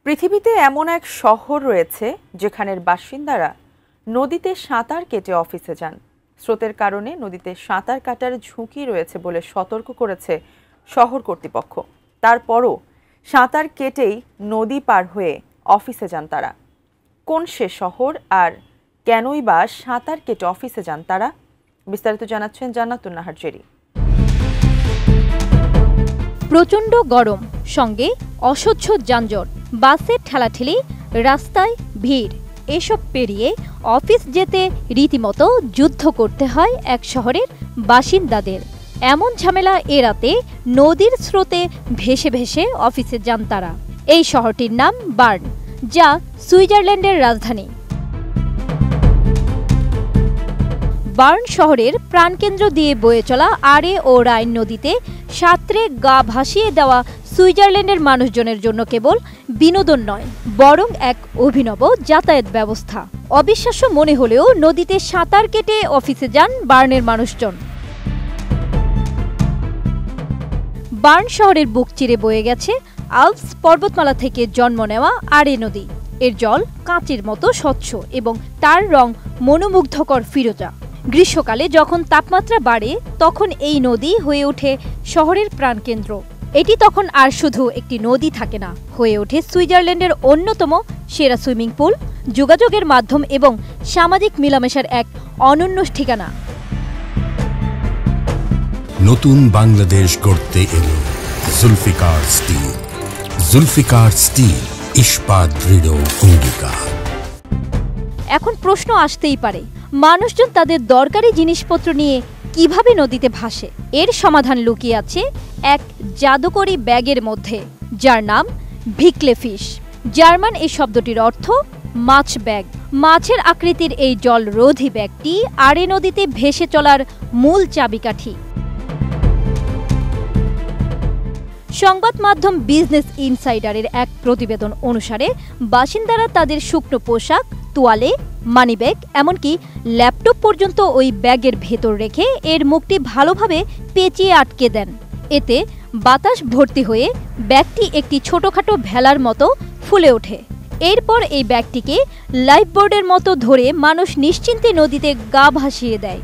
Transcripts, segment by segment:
পৃথিবীতে এমন এক শহর রয়েছে যেখানের বাসিন্দারা নদীতে সাঁতার কেটে অফিসে যান। স্রোতের কারণে নদীতে সাঁতার কাটার ঝুঁকি রয়েছে বলে সতর্ক করেছে শহর কর্তৃপক্ষ। তারপরও সাঁতার কেটেই নদী পার হয়ে অফিসে যান তারা। কোন সে শহর আর কেনই বা সাঁতার কেটে অফিসে যান তারা? বিস্তারিত জানাচ্ছেন জান্নাতুন নাহার জেরি। প্রচণ্ড গরম, সঙ্গে অসহ্য যানজট, বাসের ঠেলাঠেলি, রাস্তায় ভিড়, এসব পেরিয়ে অফিস যেতে রীতিমতো যুদ্ধ করতে হয় এক শহরের বাসিন্দাদের। এমন ঝামেলা এড়াতে নদীর স্রোতে ভেসে ভেসে অফিসে যান তারা। এই শহরটির নাম বার্ন, যা সুইজারল্যান্ডের রাজধানী। বার্ন শহরের প্রাণকেন্দ্র দিয়ে বয়ে চলা আরে ও রাইন নদীতে সাঁতরে গা ভাসিয়ে দেওয়া সুইজারল্যান্ডের মানুষজনের জন্য কেবল বিনোদন নয়, বরং এক অভিনব যাতায়াত ব্যবস্থা। অবিশ্বাস্য মনে হলেও নদীতে সাঁতার কেটে অফিসে যান বার্নের মানুষজন। বার্ন শহরের বুক চিরে বয়ে গেছে আল্পস পর্বতমালা থেকে জন্ম নেওয়া আরে নদী। এর জল কাঁচের মতো স্বচ্ছ এবং তার রং মনোমুগ্ধকর ফিরোজা। গ্রীষ্মকালে যখন তাপমাত্রা বাড়ে তখন এই নদী হয়ে ওঠে শহরের প্রাণকেন্দ্র। এটি তখন আর শুধু একটি নদী থাকে না, হয়ে ওঠে সুইজারল্যান্ডের অন্যতম সেরা সুইমিং পুল, যোগাযোগের মাধ্যম এবং সামাজিক মেলামেশার এক অনন্য ঠিকানা। নতুন বাংলাদেশ গড়তে এলো জুলফিকার স্টিল। জুলফিকার স্টিল, ইস্পাত দৃঢ় অঙ্গীকার। এখন প্রশ্ন আসতেই পারে, মানুষজন তাদের দরকারি জিনিসপত্র নিয়ে কিভাবে নদীতে ভাসে? এর সমাধান লুকিয়ে আছে এক জাদুকরী ব্যাগের মধ্যে, যার নাম ভিকলেফিশ। জার্মান এই শব্দটির অর্থ মাছ ব্যাগ। মাছের আকৃতির এই জলরোধী ব্যাগটি আরে নদীতে ভেসে চলার মূল চাবিকাঠি। সংবাদ মাধ্যম বিজনেস ইনসাইডারের এক প্রতিবেদন অনুসারে বাসিন্দারা তাদের শুকনো পোশাক, তোয়ালে, মানিব্যাগ, এমনকি ল্যাপটপ পর্যন্ত ওই ব্যাগের ভেতর রেখে এর মুখটি ভালোভাবে পেঁচিয়ে আটকে দেন। এতে বাতাস ভর্তি হয়ে ব্যাগটি একটি ছোটখাটো ভেলার মতো ফুলে ওঠে। এরপর এই ব্যাগটিকে লাইফবোর্ডের মতো ধরে মানুষ নিশ্চিন্তে নদীতে গা ভাসিয়ে দেয়।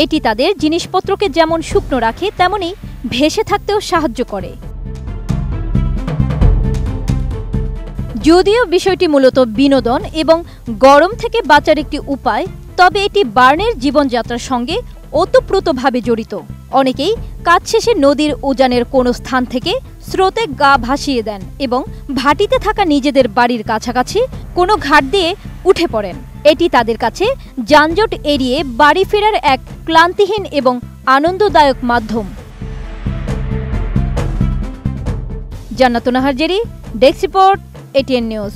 এটি তাদের জিনিসপত্রকে যেমন শুকনো রাখে, তেমনি ভেসে থাকতেও সাহায্য করে। যদিও বিষয়টি মূলত বিনোদন এবং গরম থেকে বাঁচার একটি উপায়, তবে এটি বার্নের জীবনযাত্রার সঙ্গে ওতপ্রোতভাবে জড়িত। অনেকেই কাজ শেষে নদীর উজানের কোনো স্থান থেকে স্রোতে গা ভাসিয়ে দেন এবং ভাটিতে থাকা নিজেদের বাড়ির কাছাকাছি কোনো ঘাট দিয়ে উঠে পড়েন। এটি তাদের কাছে যানজট এড়িয়ে বাড়ি ফেরার এক ক্লান্তিহীন এবং আনন্দদায়ক মাধ্যম। জান্নাতুন Nahar Jerry, desk report, ATN news.